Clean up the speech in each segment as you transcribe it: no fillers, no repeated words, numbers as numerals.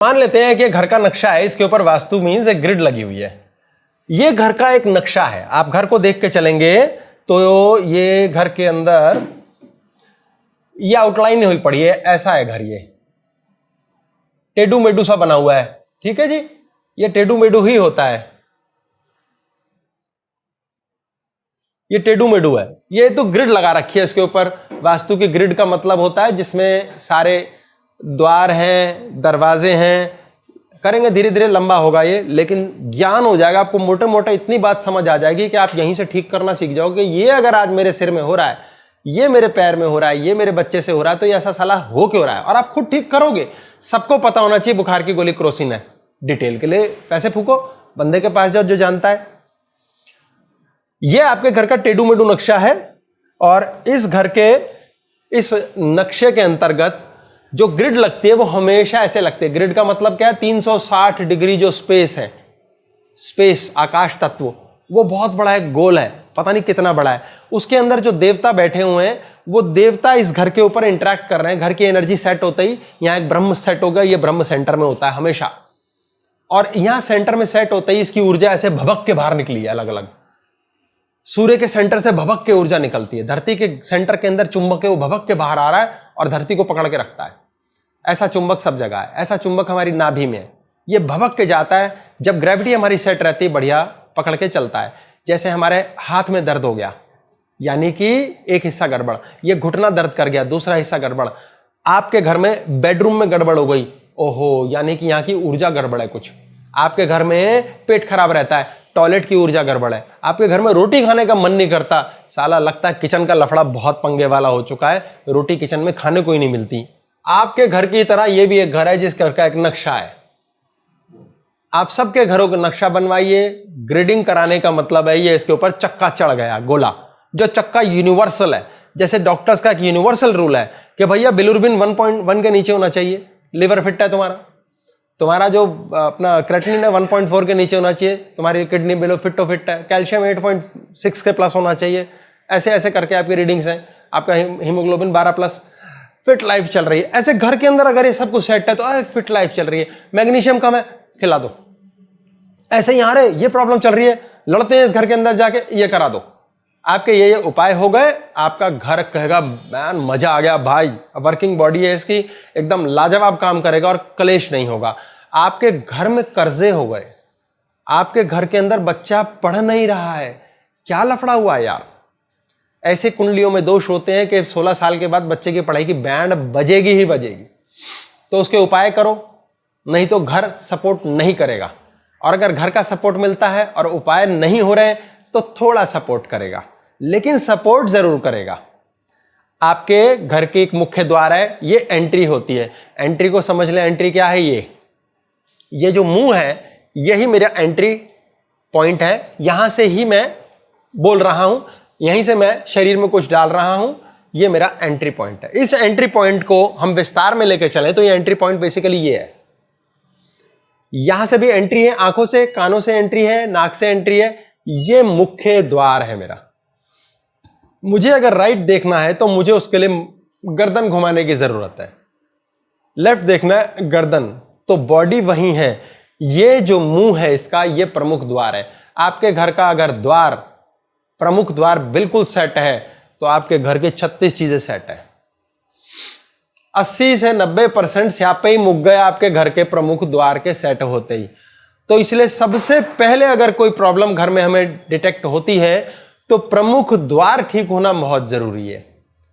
मान लेते हैं कि घर का नक्शा है, इसके ऊपर वास्तु मीन्स एक ग्रिड लगी हुई है। ये घर का एक नक्शा है, आप घर को देख के चलेंगे तो ये घर के अंदर ये आउटलाइन नहीं हुई पड़ी है, ऐसा है घर, ये टेढ़ू मेढ़ू सा बना हुआ है। ठीक है जी, ये टेढ़ू मेढ़ू ही होता है, ये टेढ़ू मेढ़ू है। ये तो ग्रिड लगा रखी है इसके ऊपर। वास्तु की ग्रिड का मतलब होता है जिसमें सारे द्वार हैं, दरवाजे हैं। करेंगे धीरे धीरे लंबा होगा ये, लेकिन ज्ञान हो जाएगा आपको, मोटे मोटे इतनी बात समझ आ जाएगी कि आप यहीं से ठीक करना सीख जाओगे। ये अगर आज मेरे सिर में हो रहा है, ये मेरे पैर में हो रहा है, ये मेरे बच्चे से हो रहा है, तो ये ऐसा साला हो क्यों रहा है, और आप खुद ठीक करोगे। सबको पता होना चाहिए बुखार की गोली क्रोसिन है। डिटेल के लिए पैसे फूको, बंदे के पास जाओ जो जानता है। ये आपके घर का टेढ़ू मेढ़ू नक्शा है, और इस घर के इस नक्शे के अंतर्गत जो ग्रिड लगती है वो हमेशा ऐसे लगती है। ग्रिड का मतलब क्या है, 360 डिग्री जो स्पेस है, स्पेस आकाश तत्व, वो बहुत बड़ा है, गोल है, पता नहीं कितना बड़ा है। उसके अंदर जो देवता बैठे हुए हैं, वो देवता इस घर के ऊपर इंटरेक्ट कर रहे हैं। घर की एनर्जी सेट होते ही यहां एक ब्रह्म सेट होगा, ये ब्रह्म सेंटर में होता है हमेशा, और यहां सेंटर में सेट होते ही इसकी ऊर्जा ऐसे भभक के बाहर निकली है अलग अलग। सूर्य के सेंटर से भभक के ऊर्जा निकलती है, धरती के सेंटर के अंदर चुंबक है, वो भभक के बाहर आ रहा है और धरती को पकड़ के रखता है। ऐसा चुंबक सब जगह है, ऐसा चुंबक हमारी नाभि में है, ये भभक के जाता है। जब ग्रेविटी हमारी सेट रहती है, बढ़िया पकड़ के चलता है। जैसे हमारे हाथ में दर्द हो गया, यानी कि एक हिस्सा गड़बड़, ये घुटना दर्द कर गया, दूसरा हिस्सा गड़बड़। आपके घर में बेडरूम में गड़बड़ हो गई, ओहो, यानी कि यहाँ की ऊर्जा गड़बड़ है कुछ। आपके घर में पेट खराब रहता है, टॉयलेट की ऊर्जा गड़बड़ है। आपके घर में रोटी खाने का मन नहीं करता, साला लगता है किचन का लफड़ा बहुत पंगे वाला हो चुका है, रोटी किचन में खाने को ही नहीं मिलती। आपके घर की तरह ये भी एक घर है जिस घर का एक नक्शा है। आप सबके घरों का नक्शा बनवाइए। ग्रिडिंग कराने का मतलब है ये इसके ऊपर चक्का चढ़ गया, गोला, जो चक्का यूनिवर्सल है। जैसे डॉक्टर्स का एक यूनिवर्सल रूल है कि भैया बिलिरुबिन 1.1 के नीचे होना चाहिए, लिवर फिट है तुम्हारा जो अपना क्रेटिनिन है 1.4 के नीचे होना चाहिए, तुम्हारी किडनी बिलो फिट है, कैल्शियम 8.6 के प्लस होना चाहिए। ऐसे ऐसे करके आपकी रीडिंग्स हैं, आपका हीमोग्लोबिन 12 प्लस, फिट लाइफ चल रही है। ऐसे घर के अंदर अगर ये सब कुछ सेट है तो फिट लाइफ चल रही है। मैग्नीशियम कम है, खिला दो। ऐसे यहाँ रे ये प्रॉब्लम चल रही है, लड़ते हैं इस घर के अंदर जाके, ये करा दो। आपके ये उपाय हो गए, आपका घर कहेगा मैन मजा आ गया भाई, वर्किंग बॉडी है इसकी, एकदम लाजवाब काम करेगा और कलेश नहीं होगा। आपके घर में कर्जे हो गए, आपके घर के अंदर बच्चा पढ़ नहीं रहा है, क्या लफड़ा हुआ है यार। ऐसे कुंडलियों में दोष होते हैं कि 16 साल के बाद बच्चे की पढ़ाई की बैंड बजेगी ही बजेगी, तो उसके उपाय करो, नहीं तो घर सपोर्ट नहीं करेगा। और अगर घर का सपोर्ट मिलता है और उपाय नहीं हो रहे तो थोड़ा सपोर्ट करेगा, लेकिन सपोर्ट जरूर करेगा। आपके घर के एक मुख्य द्वार है, ये एंट्री होती है। एंट्री को समझ लें, एंट्री क्या है, ये जो मुंह है यही मेरा एंट्री पॉइंट है। यहां से ही मैं बोल रहा हूं, यहीं से मैं शरीर में कुछ डाल रहा हूं, ये मेरा एंट्री पॉइंट है। इस एंट्री पॉइंट को हम विस्तार में लेकर चलें तो ये एंट्री पॉइंट बेसिकली ये है। यहां से भी एंट्री है, आंखों से कानों से एंट्री है, नाक से एंट्री है, ये मुख्य द्वार है मेरा। मुझे अगर राइट देखना है तो मुझे उसके लिए गर्दन घुमाने की जरूरत है, लेफ्ट देखना है गर्दन, तो बॉडी वही है। ये जो मुंह है इसका, ये प्रमुख द्वार है। आपके घर का अगर द्वार, प्रमुख द्वार बिल्कुल सेट है तो आपके घर के 36 चीजें सेट है। 80 से 90% स्यापे ही मुक गए आपके घर के प्रमुख द्वार के सेट होते ही। तो इसलिए सबसे पहले अगर कोई प्रॉब्लम घर में हमें डिटेक्ट होती है तो प्रमुख द्वार ठीक होना बहुत जरूरी है।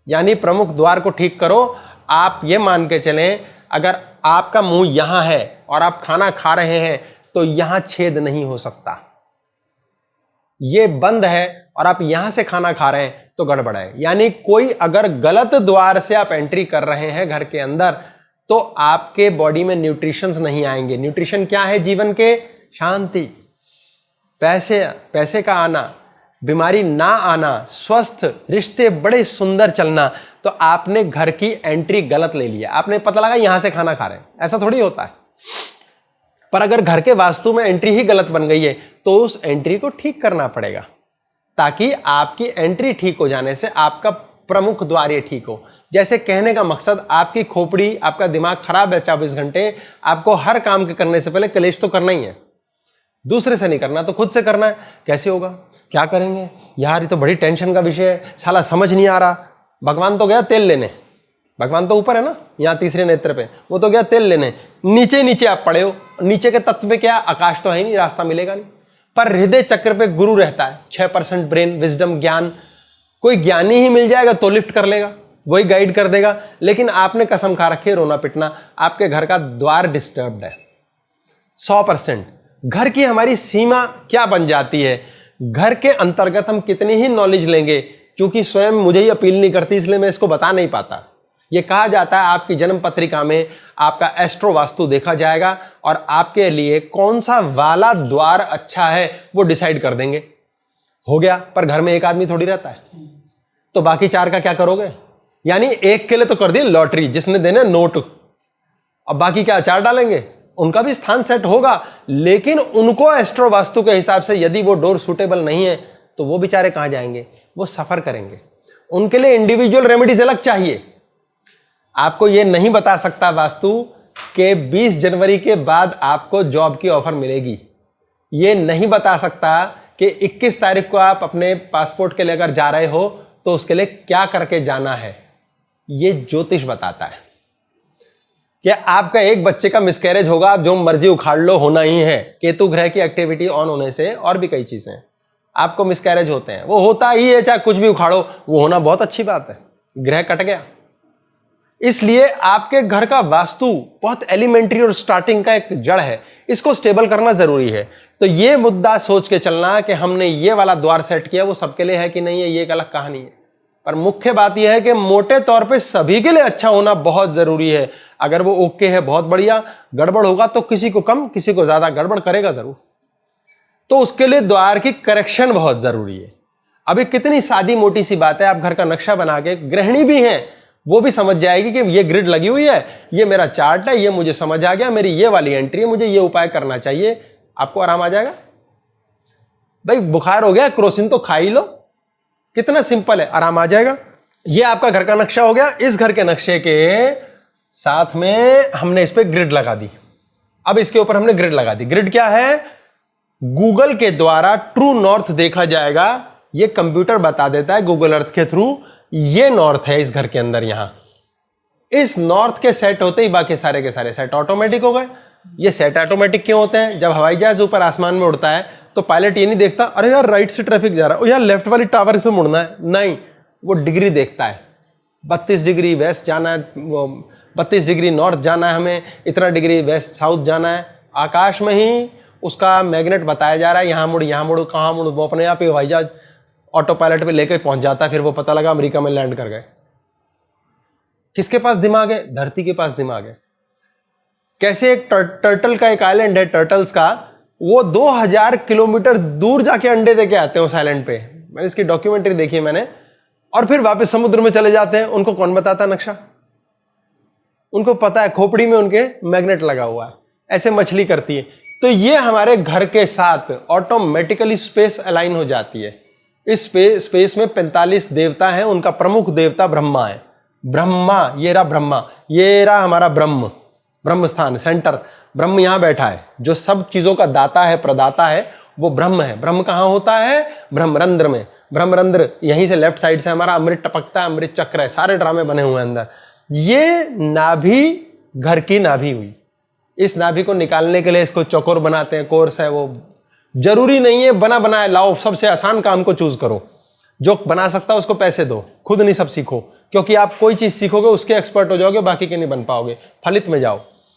यानी प्रमुख द्वार को ठीक करो। आप ये मान के चलें, अगर आपका मुंह यहां है और आप खाना खा रहे हैं तो यहां छेद नहीं हो सकता, ये बंद है, और आप यहां से खाना खा रहे हैं तो गड़बड़ है। यानी कोई अगर गलत द्वार से आप एंट्री कर रहे हैं घर के अंदर तो आपके बॉडी में न्यूट्रिशंस नहीं आएंगे। न्यूट्रिशन क्या है जीवन के? शांति, पैसे का आना, बीमारी ना आना, स्वस्थ रिश्ते बड़े सुंदर चलना। तो आपने घर की एंट्री गलत ले लिया, आपने पता लगा यहां से खाना खा रहे हैं, ऐसा थोड़ी होता है। पर अगर घर के वास्तु में एंट्री ही गलत बन गई है तो उस एंट्री को ठीक करना पड़ेगा, ताकि आपकी एंट्री ठीक हो जाने से आपका प्रमुख द्वार ये ठीक हो। जैसे कहने का मकसद, आपकी खोपड़ी, आपका दिमाग खराब है 24 घंटे, आपको हर काम के करने से पहले कलेश तो करना ही है, दूसरे से नहीं करना तो खुद से करना है। कैसे होगा, क्या करेंगे यार, ये तो बड़ी टेंशन का विषय है, साला समझ नहीं आ रहा। भगवान तो गया तेल लेने, भगवान तो ऊपर है ना, यहाँ तीसरे नेत्र पे, वो तो गया तेल लेने, नीचे नीचे आप पड़े हो, नीचे के तत्व पे क्या, आकाश तो है नहीं, रास्ता मिलेगा नहीं। पर हृदय चक्र पे गुरु रहता है, 6% ब्रेन, विजडम, ज्ञान, कोई ज्ञानी ही मिल जाएगा तो लिफ्ट कर लेगा, वही गाइड कर देगा। लेकिन आपने कसम खा रखी है रोना पिटना, आपके घर का द्वार डिस्टर्ब्ड है 100%। घर की हमारी सीमा क्या बन जाती है, घर के अंतर्गत हम कितनी ही नॉलेज लेंगे, क्योंकि स्वयं मुझे ही अपील नहीं करती इसलिए मैं इसको बता नहीं पाता। यह कहा जाता है आपकी जन्म पत्रिका में आपका एस्ट्रो वास्तु देखा जाएगा और आपके लिए कौन सा वाला द्वार अच्छा है वो डिसाइड कर देंगे। हो गया, पर घर में एक आदमी थोड़ी रहता है, तो बाकी 4 का क्या करोगे? यानी एक के लिए तो कर दी लॉटरी, जिसने देने नोट, अब बाकी क्या 4 डालेंगे? उनका भी स्थान सेट होगा, लेकिन उनको एस्ट्रो वास्तु के हिसाब से यदि वो डोर सूटेबल नहीं है तो वो बेचारे कहां जाएंगे, वो सफर करेंगे। उनके लिए इंडिविजुअल रेमेडीज अलग चाहिए। आपको ये नहीं बता सकता वास्तु के 20 जनवरी के बाद आपको जॉब की ऑफर मिलेगी, ये नहीं बता सकता कि 21 तारीख को आप अपने पासपोर्ट के लिए अगर जा रहे हो तो उसके लिए क्या करके जाना है, ये ज्योतिष बताता है। कि आपका एक बच्चे का मिसकैरेज होगा, आप जो मर्जी उखाड़ लो, होना ही है। केतु ग्रह की एक्टिविटी ऑन होने से और भी कई चीजें आपको मिसकैरेज होते हैं, वो होता ही है, चाहे कुछ भी उखाड़ो, वो होना बहुत अच्छी बात है, ग्रह कट गया। इसलिए आपके घर का वास्तु बहुत एलिमेंट्री और स्टार्टिंग का एक जड़ है, इसको स्टेबल करना जरूरी है। तो ये मुद्दा सोच के चलना कि हमने ये वाला द्वार सेट किया वो सबके लिए है कि नहीं है, ये एक अलग कहानी है। पर मुख्य बात यह है कि मोटे तौर पे सभी के लिए अच्छा होना बहुत जरूरी है। अगर वो ओके है बहुत बढ़िया, गड़बड़ होगा तो किसी को कम किसी को ज्यादा गड़बड़ करेगा जरूर, तो उसके लिए द्वार की करेक्शन बहुत जरूरी है। अभी कितनी सादी मोटी सी बात है, आप घर का नक्शा बना के, गृहिणी भी हैं वो भी समझ जाएगी कि ये ग्रिड लगी हुई है, ये मेरा चार्ट है, ये मुझे समझ आ गया, मेरी ये वाली एंट्री है, मुझे ये उपाय करना चाहिए, आपको आराम आ जाएगा। भाई बुखार हो गया, क्रोसिन तो खा ही लो, कितना सिंपल है, आराम आ जाएगा। ये आपका घर का नक्शा हो गया। इस घर के नक्शे के साथ में हमने इस पे ग्रिड लगा दी। अब इसके ऊपर हमने ग्रिड लगा दी। ग्रिड क्या है? गूगल के द्वारा ट्रू नॉर्थ देखा जाएगा, ये कंप्यूटर बता देता है गूगल अर्थ के थ्रू, ये नॉर्थ है इस घर के अंदर। यहां इस नॉर्थ के सेट होते ही बाकी सारे के सारे सेट ऑटोमेटिक हो गए। ये सेट ऑटोमेटिक क्यों होते हैं? जब हवाई जहाज ऊपर आसमान में उड़ता है तो पायलट ये नहीं देखता अरे यार राइट से ट्रैफिक जा रहा है, यार लेफ्ट वाली टावर से मुड़ना है, नहीं, वो डिग्री देखता है, 32 डिग्री वेस्ट जाना है, 32 डिग्री नॉर्थ जाना है, हमें इतना डिग्री वेस्ट साउथ जाना है। आकाश में ही उसका मैग्नेट बताया जा रहा है, यहाँ मुड़ कहाँ मुड़, वो अपने आप ही हवाई जहाज ऑटो पायलट पे लेकर पहुंच जाता है। फिर वो पता लगा अमेरिका में लैंड कर गए। किसके पास दिमाग है? धरती के पास दिमाग है। कैसे एक टर्टल का एक आइलैंड है टर्टल्स का, वो 2000 किलोमीटर दूर जाके अंडे देके आते हैं उस आइलैंड पे, मैंने इसकी डॉक्यूमेंट्री देखी मैंने, और फिर वापस समुद्र में चले जाते हैं। उनको कौन बताता नक्शा? उनको पता है, खोपड़ी में उनके मैग्नेट लगा हुआ है, ऐसे मछली करती है। तो ये हमारे घर के साथ ऑटोमेटिकली स्पेस अलाइन हो जाती है। इस स्पेस में 45 देवता हैं, उनका प्रमुख देवता ब्रह्मा है। ब्रह्मा, ये रहा ब्रह्मा, ये रहा हमारा ब्रह्म स्थान सेंटर। ब्रह्म यहां बैठा है, जो सब चीजों का दाता है, प्रदाता है, वो ब्रह्म है। ब्रह्म कहां होता है? ब्रह्मरंध्र में। ब्रह्मरंध्र यहीं से लेफ्ट साइड से हमारा अमृत टपकता है, अमृत चक्र है, सारे ड्रामे बने हुए हैं अंदर। ये नाभि घर की नाभि हुई। इस नाभि को निकालने के लिए इसको चौकोर बनाते हैं, कोर्स है वो, जरूरी नहीं है बना बनाए लाओ, सबसे आसान काम को चूज करो। जो बना सकता है उसको पैसे दो, खुद नहीं सब सीखो, क्योंकि आप कोई चीज सीखोगे उसके एक्सपर्ट हो जाओगे, बाकी के नहीं बन पाओगे। फलित में जाओ।